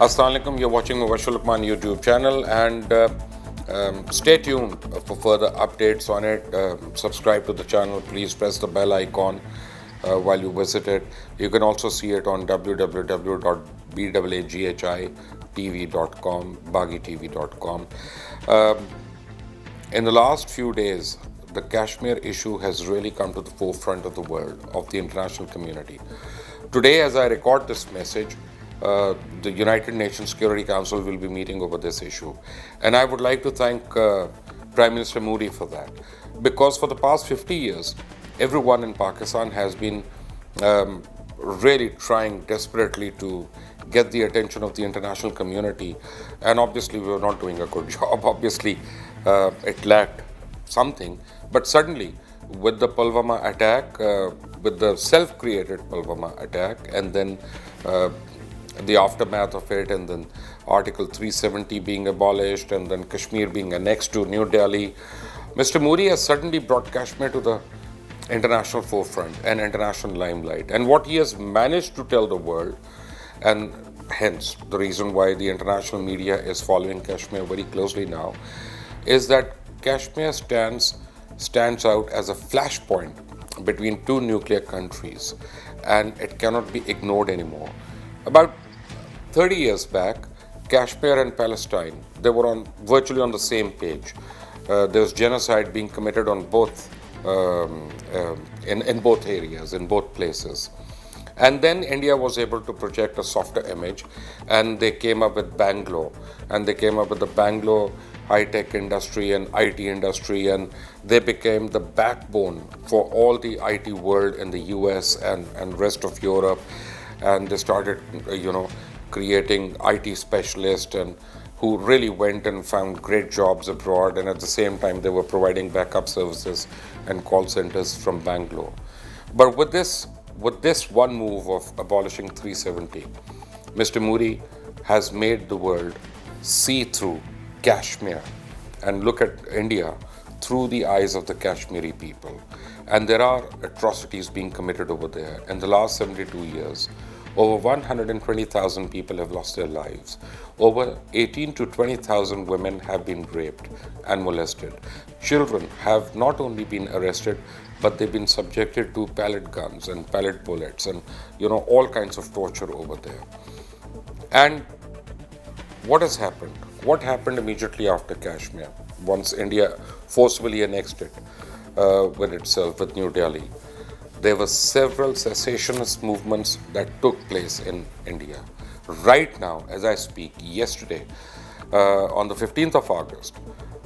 Assalamu alaikum, you're watching Mubasher Lucman YouTube channel and stay tuned for further updates on it. Subscribe to the channel, please press the bell icon while you visit it. You can also see it on www.bwagahitv.com, bagitv.com. In the last few days, the Kashmir issue has really come to the forefront of the world, of the international community. Today, as I record this message, the United Nations Security Council will be meeting over this issue. And I would like to thank Prime Minister Modi for that. Because for the past 50 years, everyone in Pakistan has been really trying desperately to get the attention of the international community. And obviously, we were not doing a good job. Obviously, it lacked something. But suddenly, with the Pulwama attack, with the self-created Pulwama attack, and then the aftermath of it, and then Article 370 being abolished, and then Kashmir being annexed to New Delhi, Mr. Modi has suddenly brought Kashmir to the international forefront and international limelight. And what he has managed to tell the world, and hence the reason why the international media is following Kashmir very closely now, is that Kashmir stands out as a flashpoint between two nuclear countries, and it cannot be ignored anymore. About 30 years back, Kashmir and Palestine, they were virtually on the same page. There was genocide being committed on both, in both areas, in both places. And then India was able to project a softer image, and they came up with Bangalore, and they came up with the Bangalore high-tech industry and IT industry, and they became the backbone for all the IT world in the US and rest of Europe. And they started, creating IT specialists and who really went and found great jobs abroad, and at the same time they were providing backup services and call centers from Bangalore. But with this one move of abolishing 370, Mr. Modi has made the world see through Kashmir and look at India through the eyes of the Kashmiri people. And there are atrocities being committed over there. In the last 72 years, over 120,000 people have lost their lives. Over 18 to 20,000 women have been raped and molested. Children have not only been arrested, but they've been subjected to pellet guns and pellet bullets and, all kinds of torture over there. And what has happened? What happened immediately after Kashmir, once India forcefully annexed it with New Delhi? There were several secessionist movements that took place in India. Right now, as I speak, yesterday, on the 15th of August,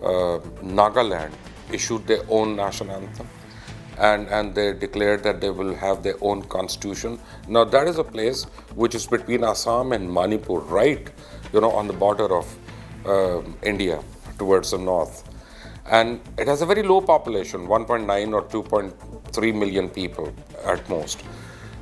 Nagaland issued their own national anthem, and they declared that they will have their own constitution. Now, that is a place which is between Assam and Manipur, right, on the border of India towards the north. And it has a very low population, 1.9 or 2.3 million people at most.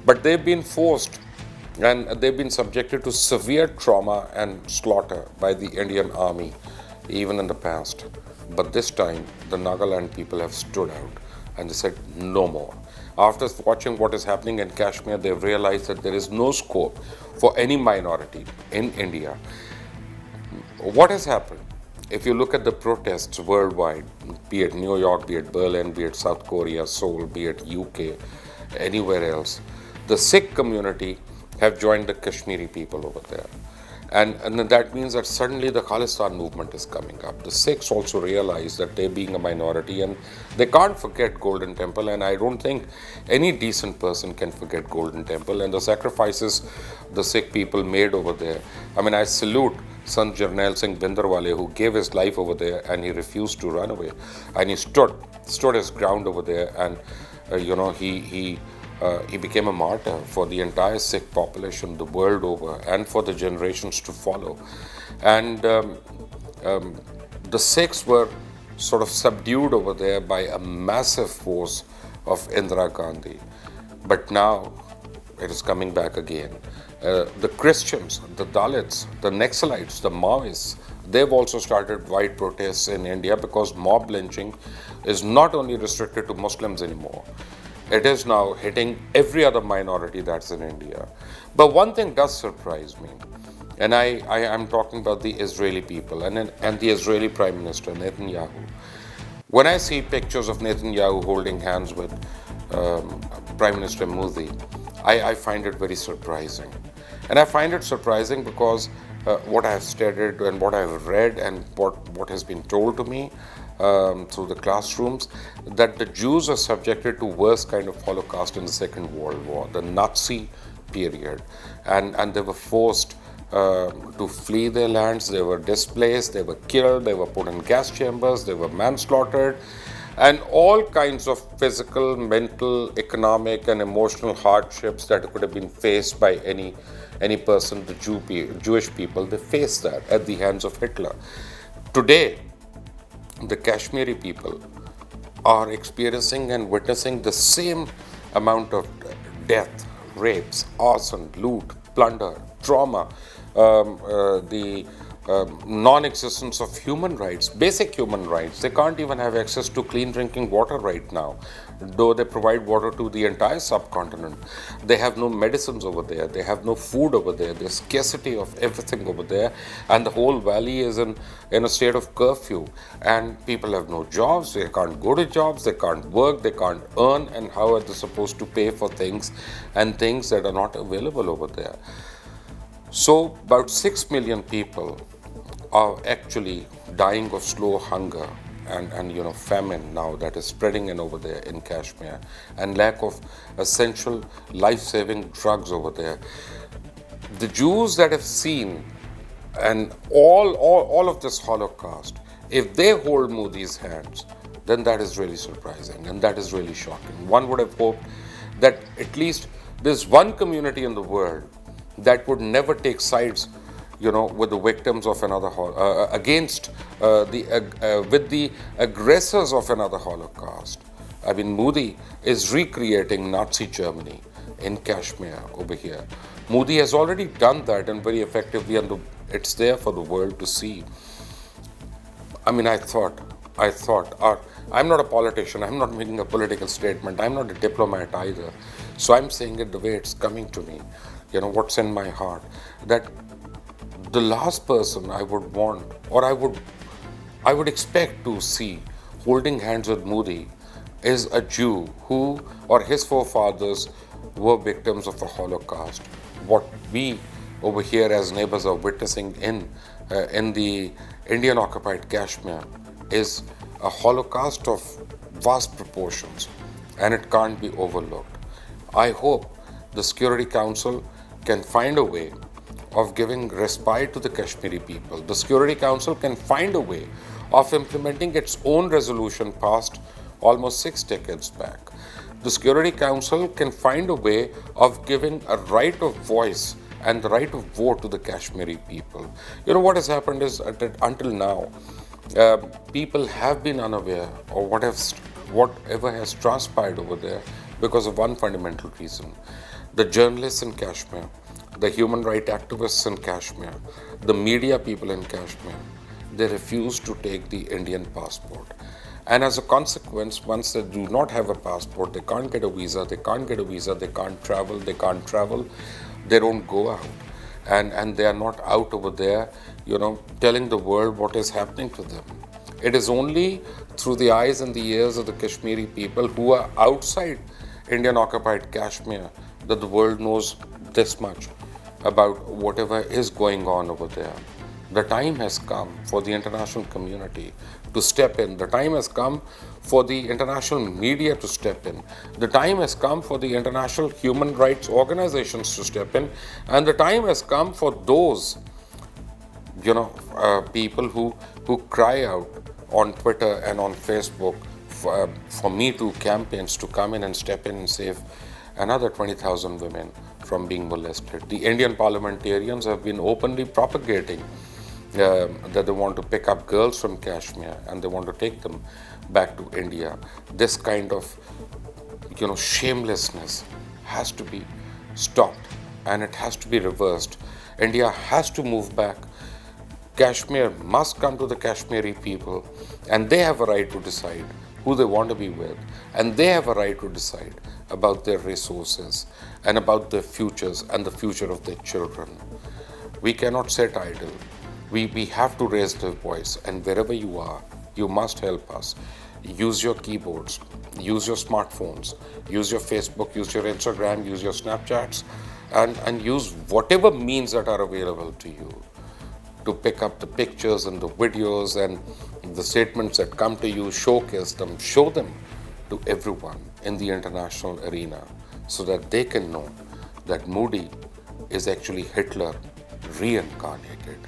But they've been forced and they've been subjected to severe trauma and slaughter by the Indian army, even in the past. But this time, the Nagaland people have stood out and they said no more. After watching what is happening in Kashmir, they've realized that there is no scope for any minority in India. What has happened? If you look at the protests worldwide, be it New York, be it Berlin, be it South Korea, Seoul, be it UK, anywhere else, the Sikh community have joined the Kashmiri people over there. And that means that suddenly the Khalistan movement is coming up. The Sikhs also realize that they being a minority, and they can't forget Golden Temple, and I don't think any decent person can forget Golden Temple and the sacrifices the Sikh people made over there. I mean, I salute Sant Jarnail Singh Bhindarwale, who gave his life over there and he refused to run away. And he stood his ground over there, and he became a martyr for the entire Sikh population the world over and for the generations to follow. And the Sikhs were sort of subdued over there by a massive force of Indira Gandhi. But now it is coming back again. The Christians, the Dalits, the Naxalites, the Maoists, they've also started wide protests in India because mob lynching is not only restricted to Muslims anymore. It is now hitting every other minority that's in India. But one thing does surprise me. And I am talking about the Israeli people and the Israeli Prime Minister Netanyahu. When I see pictures of Netanyahu holding hands with Prime Minister Modi, I find it very surprising. And I find it surprising because what I have studied and what I have read and what has been told to me through the classrooms, that the Jews are subjected to worse kind of Holocaust in the Second World War, the Nazi period. And they were forced to flee their lands, they were displaced, they were killed, they were put in gas chambers, they were manslaughtered, and all kinds of physical, mental, economic, and emotional hardships that could have been faced by any person, the Jewish people, they faced that at the hands of Hitler. Today, the Kashmiri people are experiencing and witnessing the same amount of death, rapes, arson, loot, plunder, trauma, the non-existence of human rights, basic human rights. They can't even have access to clean drinking water right now, though they provide water to the entire subcontinent. They have no medicines over there. They have no food over there. There's scarcity of everything over there, and the whole valley is in a state of curfew. And people have no jobs. They can't go to jobs. They can't work. They can't earn. And how are they supposed to pay for things and things that are not available over there? So about 6 million people are actually dying of slow hunger and famine now that is spreading in over there in Kashmir, and lack of essential life-saving drugs over there. The Jews that have seen and all of this Holocaust, if they hold Modi's hands, then that is really surprising and that is really shocking. One would have hoped that at least there's one community in the world that would never take sides, with the victims of another against with the aggressors of another Holocaust. I mean, Modi is recreating Nazi Germany in Kashmir over here. Modi has already done that and very effectively, and it's there for the world to see. I mean, I thought, I'm not a politician, I'm not making a political statement, I'm not a diplomat either. So I'm saying it the way it's coming to me, what's in my heart, that the last person I would want, or I would expect to see holding hands with Modi is a Jew who, or his forefathers, were victims of the Holocaust. What we over here as neighbors are witnessing in the Indian occupied Kashmir is a Holocaust of vast proportions, and it can't be overlooked. I hope the Security Council can find a way of giving respite to the Kashmiri people. The Security Council can find a way of implementing its own resolution passed almost 6 decades back. The Security Council can find a way of giving a right of voice and the right of vote to the Kashmiri people. What has happened is that until now, people have been unaware of whatever has transpired over there because of one fundamental reason. The journalists in Kashmir, the human rights activists in Kashmir, the media people in Kashmir, they refuse to take the Indian passport. And as a consequence, once they do not have a passport, they can't get a visa, they can't travel, they don't go out. And they are not out over there, telling the world what is happening to them. It is only through the eyes and the ears of the Kashmiri people who are outside Indian occupied Kashmir that the world knows this much about whatever is going on over there. The time has come for the international community to step in. The time has come for the international media to step in. The time has come for the international human rights organizations to step in. And the time has come for those, people who cry out on Twitter and on Facebook for Me Too campaigns to come in and step in and save another 20,000 women from being molested. The Indian parliamentarians have been openly propagating that they want to pick up girls from Kashmir and they want to take them back to India. This kind of, shamelessness has to be stopped and it has to be reversed. India has to move back. Kashmir must come to the Kashmiri people, and they have a right to decide who they want to be with, and they have a right to decide about their resources and about their futures and the future of their children. We cannot sit idle. We have to raise the voice, and wherever you are, you must help us. Use your keyboards, use your smartphones, use your Facebook, use your Instagram, use your Snapchats, and use whatever means that are available to you to pick up the pictures and the videos and the statements that come to you, showcase them, show them to everyone in the international arena so that they can know that Modi is actually Hitler reincarnated.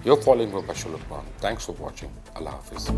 You're following Mubasher Lucman. Thanks for watching. Allah Hafiz.